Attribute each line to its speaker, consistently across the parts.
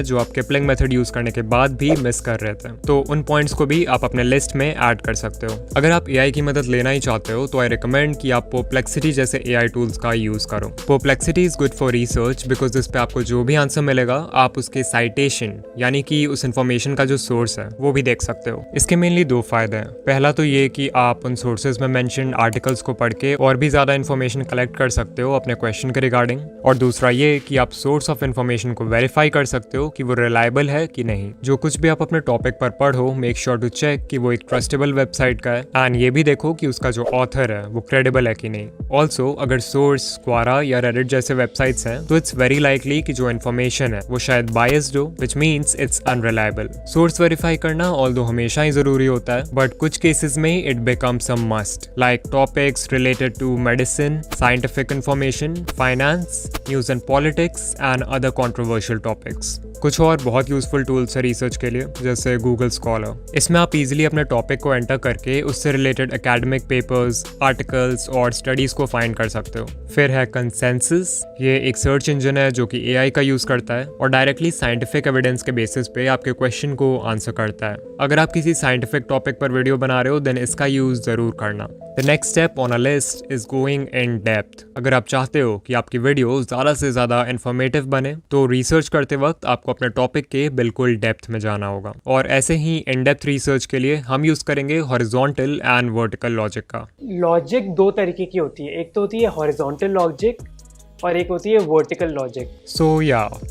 Speaker 1: जो आप Kipling method use करने के बाद भी मिस कर रहे थे, तो उन पॉइंट्स को भी आप अपने लिस्ट में ऐड कर सकते हो। अगर आप एआई की मदद लेना ही चाहते हो तो आई रिकमेंड कि आप परप्लेक्सिटी जैसे एआई टूल्स का यूज करो। Perplexity is good for research because इस पे आपको जो भी आंसर मिलेगा आप उसके साइटेशन यानी कि उस इंफॉर्मेशन का जो सोर्स है वो भी देख सकते हो। इसके मेनली दो फायदे हैं। पहला तो ये कि आप उन सोर्सेज में मेंशन्ड आर्टिकल्स को पढ़ के और भी ज्यादा इन्फॉर्मेशन कलेक्ट कर सकते हो अपने क्वेश्चन के रिगार्डिंग, और दूसरा ये कि आप सोर्स ऑफ इन्फॉर्मेशन को वेरीफाई कर सकते हो कि वो रिलायबल है कि नहीं। जो कुछ भी आप अपने टॉपिक पर पढ़ो मेक श्योर टू चेक कि वो एक ट्रस्टेबल वेबसाइट का है, एंड ये भी देखो कि उसका जो ऑथर है वो क्रेडिबल है कि नहीं। ऑल्सो अगर सोर्स क्वारा या रेडिट जैसे वेबसाइट्स हैं तो इट्स वेरी लाइकली कि जो इन्फॉर्मेशन है वो शायद बायस्ड हो, which means it's unreliable. Source verify करना ऑल्दो हमेशा ही जरूरी होता है, बट कुछ केसेस में it becomes a must, like topics related to medicine, scientific information, finance, news and politics and other controversial topics. कुछ और बहुत यूजफुल टूल्स है रिसर्च के लिए जैसे गूगल स्कॉलर। इसमें आप इजीली अपने टॉपिक को एंटर करके उससे रिलेटेड एकेडमिक पेपर्स, आर्टिकल्स और स्टडीज को फाइंड कर सकते हो। फिर है कंसेंसस, ये एक सर्च इंजन है जो कि एआई का यूज करता है और डायरेक्टली साइंटिफिक एविडेंस के बेसिस पे आपके क्वेश्चन को आंसर करता है। अगर आप किसी साइंटिफिक टॉपिक पर वीडियो बना रहे हो देन इसका यूज जरूर करना। The next step on a list is going in depth. अगर आप चाहते हो कि आपकी वीडियो ज्यादा से ज्यादा इंफॉर्मेटिव बने तो रिसर्च करते वक्त आपको अपने टॉपिक के बिल्कुल डेप्थ में जाना होगा, और ऐसे ही इन डेप्थ रिसर्च के लिए हम यूज करेंगे हॉरिजॉन्टल एंड वर्टिकल लॉजिक का।
Speaker 2: लॉजिक दो तरीके की होती है, एक तो होती है हॉरिजॉन्टल लॉजिक और एक होती है वर्टिकल लॉजिक।
Speaker 1: सो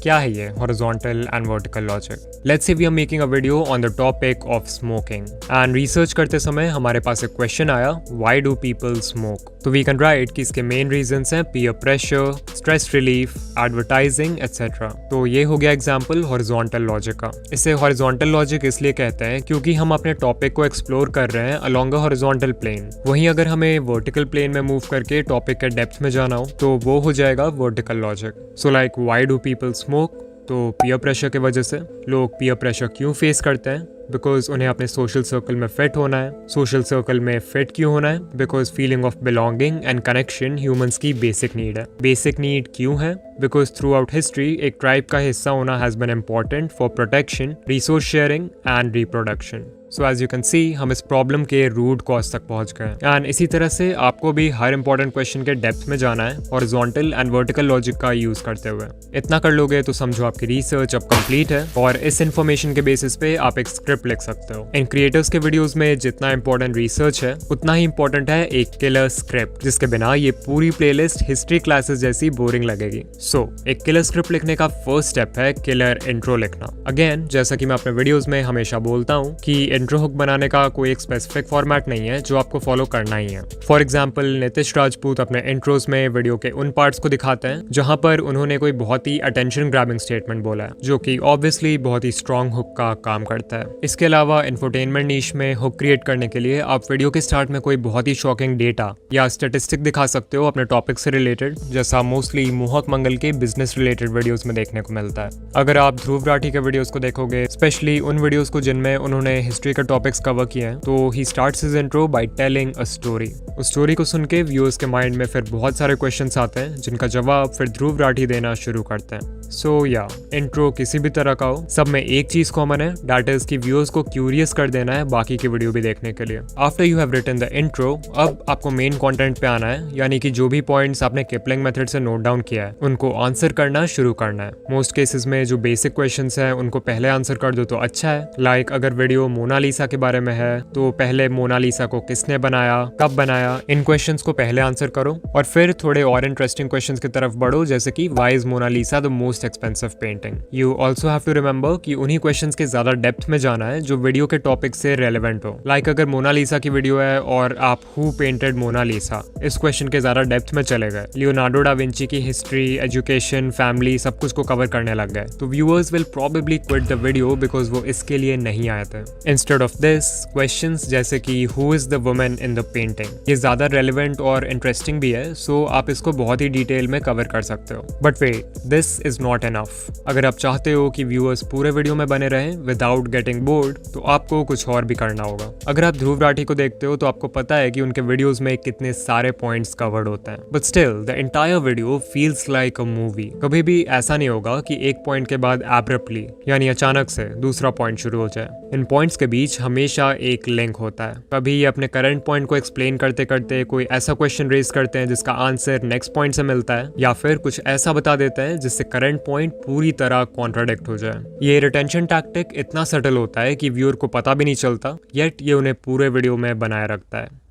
Speaker 1: क्या है ये horizontal and vertical logic? Let's say we are making a video on the topic of smoking and research करते समय हमारे पास एक क्वेश्चन आया, व्हाई डू पीपल स्मोक? तो वी कैन राइट कि इसके मेन रीजंस हैं peer pressure, stress relief, advertising etcetera. तो ये हो गया एग्जांपल हॉरिजॉन्टल लॉजिक का। इसे हॉरिजॉन्टल लॉजिक इसलिए कहते हैं क्योंकि हम अपने टॉपिक को एक्सप्लोर कर रहे हैं अलोंग अ हॉरिजॉन्टल प्लेन। वहीं अगर हमें वर्टिकल प्लेन में मूव करके टॉपिक के डेप्थ में जाना हो तो वो हो जाएगा vertical logic. So like why do people smoke? तो पीयर प्रेशर की वजह से। लोग पीयर प्रेशर क्यों फेस करते हैं? बिकॉज उन्हें अपने सोशल सर्कल में फिट होना है। सोशल सर्कल में फिट क्यों होना है? Because feeling of belonging and connection humans की बेसिक नीड है। बेसिक नीड क्यों है? बिकॉज थ्रू आउट हिस्ट्री एक ट्राइब का हिस्सा होना has been important for protection, resource sharing and reproduction. So as you can see हम इस प्रॉब्लम के रूट कॉज तक पहुंच गए। एंड इसी तरह से आपको भी हर इंपॉर्टेंट क्वेश्चन के डेप्थ में जाना है हॉरिजॉन्टल एंड वर्टिकल लॉजिक का यूज करते हुए। इतना कर लोगे तो समझो आपकी रिसर्च अब कंप्लीट है और इस इन्फॉर्मेशन के बेसिस पे आप एक स्क्रिप्ट लिख सकते हो। इन क्रिएटर्स के वीडियोस में जितना इंपॉर्टेंट रिसर्च है उतना ही इंपॉर्टेंट है एक किलर स्क्रिप्ट, जिसके बिना ये पूरी प्लेलिस्ट हिस्ट्री क्लासेस जैसी बोरिंग लगेगी। सो एक किलर स्क्रिप्ट लिखने का फर्स्ट स्टेप है किलर इंट्रो लिखना। अगेन जैसा कि मैं अपने वीडियोस में हमेशा बोलता हूँ कि इंट्रो हुक बनाने का कोई एक स्पेसिफिक फॉर्मेट नहीं है जो आपको फॉलो करना ही है। फॉर एग्जाम्पल नितिश राजपूत अपने इंट्रोज में वीडियो के उन पार्ट्स को दिखाते हैं जहां पर उन्होंने कोई बहुत ही अटेंशन ग्रैबिंग स्टेटमेंट बोला है जो कि ऑब्वियसली बहुत ही स्ट्रॉन्ग हुक का काम करता है। इसके अलावा इंफोटेनमेंट नीश में हुक क्रिएट करने के लिए आप वीडियो के स्टार्ट में कोई बहुत ही शॉकिंग डेटा या स्टेटिस्टिक दिखा सकते हो अपने टॉपिक से रिलेटेड, जैसा मोस्टली मोहक मंगल के बिजनेस रिलेटेड वीडियोस में देखने को मिलता है। अगर आप ध्रुव राठी के वीडियोस को देखोगे, स्पेशली उन वीडियोस को जिनमें उन्होंने हिस्ट्री के टॉपिक्स कवर किए हैं, तो he starts his intro by telling a story. उस स्टोरी को सुन के व्यूअर्स के माइंड में फिर बहुत सारे क्वेश्चंस आते हैं जिनका जवाब फिर ध्रुव राठी देना शुरू करते हैं। सो इंट्रो किसी भी तरह का हो, सब में एक चीज कॉमन है, दैट इज कि व्यूअर्स को क्यूरियस कर देना है बाकी की वीडियो भी देखने के लिए। After you have written the intro, अब आपको मेन कंटेंट पे आना है, यानी कि जो भी पॉइंट्स आपने किपलिंग मेथड से नोट डाउन किया है उनको आंसर करना शुरू करना है। मोस्ट केसेस में जो बेसिक क्वेश्चंस हैं उनको पहले आंसर कर दो तो अच्छा है। लाइक अगर वीडियो मोनालिसा के बारे में है तो पहले मोनालिसा को किसने बनाया, कब बनाया, इन क्वेश्चंस को पहले आंसर करो और फिर थोड़े और इंटरेस्टिंग क्वेश्चंस की तरफ बढ़ो, जैसे कि why is Mona Lisa the most expensive painting. You also have to remember कि उन्हीं क्वेश्चंस के ज्यादा डेप्थ में जाना है जो वीडियो के टॉपिक से रेलेवेंट हो। लाइक अगर मोनालिसा की वीडियो है और आप हु पेंटेड मोनालिसा, इस क्वेश्चन के ज्यादा डेप्थ में चले गए, लियोनार्डो डा विंची की हिस्ट्री, एजुकेशन, फैमिली सब कुछ को कवर करने लग गए, तो viewers will probably quit the video because वो इसके लिए नहीं आए थे। इंस्टेड ऑफ दिस क्वेश्चंस जैसे कि who is the woman in the painting, ये ज्यादा रेलेवेंट और इंटरेस्टिंग भी है, सो आप इसको बहुत ही डिटेल में कवर कर सकते हो। But wait, this is not enough. अगर आप चाहते हो कि व्यूअर्स पूरे वीडियो में बने रहें विदाउट गेटिंग बोर्ड, तो आपको कुछ और भी करना होगा। अगर आप ध्रुव राठी को देखते हो तो आपको पता है कि उनके वीडियोस में कितने सारे पॉइंट्स कवर्ड होते हैं, but still the entire video feels like a movie. कभी भी ऐसा नहीं होगा कि एक पॉइंट के बाद एब्रप्टली यानी अचानक से दूसरा पॉइंट शुरू हो जाए। इन पॉइंट्स के बीच हमेशा एक लिंक होता है। कभी ये अपने करंट पॉइंट को एक्सप्लेन करते करते कोई ऐसा क्वेश्चन रेज करते हैं जिसका आंसर नेक्स्ट पॉइंट से मिलता है, या फिर कुछ ऐसा बता देते हैं जिससे करंट पॉइंट पूरी तरह कॉन्ट्राडिक्ट हो जाए। ये रिटेंशन टैक्टिक इतना सटल होता है कि व्यूअर को पता भी नहीं चलता, येट ये उन्हें पूरे वीडियो में बनाए रखता है।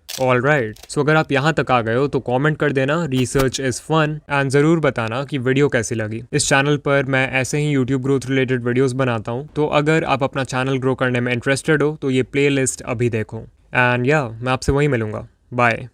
Speaker 1: ऑलराइट, सो अगर आप यहाँ तक आ गए हो तो कमेंट कर देना रिसर्च इज फन एंड ज़रूर बताना कि वीडियो कैसी लगी। इस चैनल पर मैं ऐसे ही यूट्यूब ग्रोथ रिलेटेड वीडियोस बनाता हूँ, तो अगर आप अपना चैनल ग्रो करने में इंटरेस्टेड हो तो ये प्लेलिस्ट अभी देखो। एंड या मैं आपसे वहीं मिलूंगा। बाय।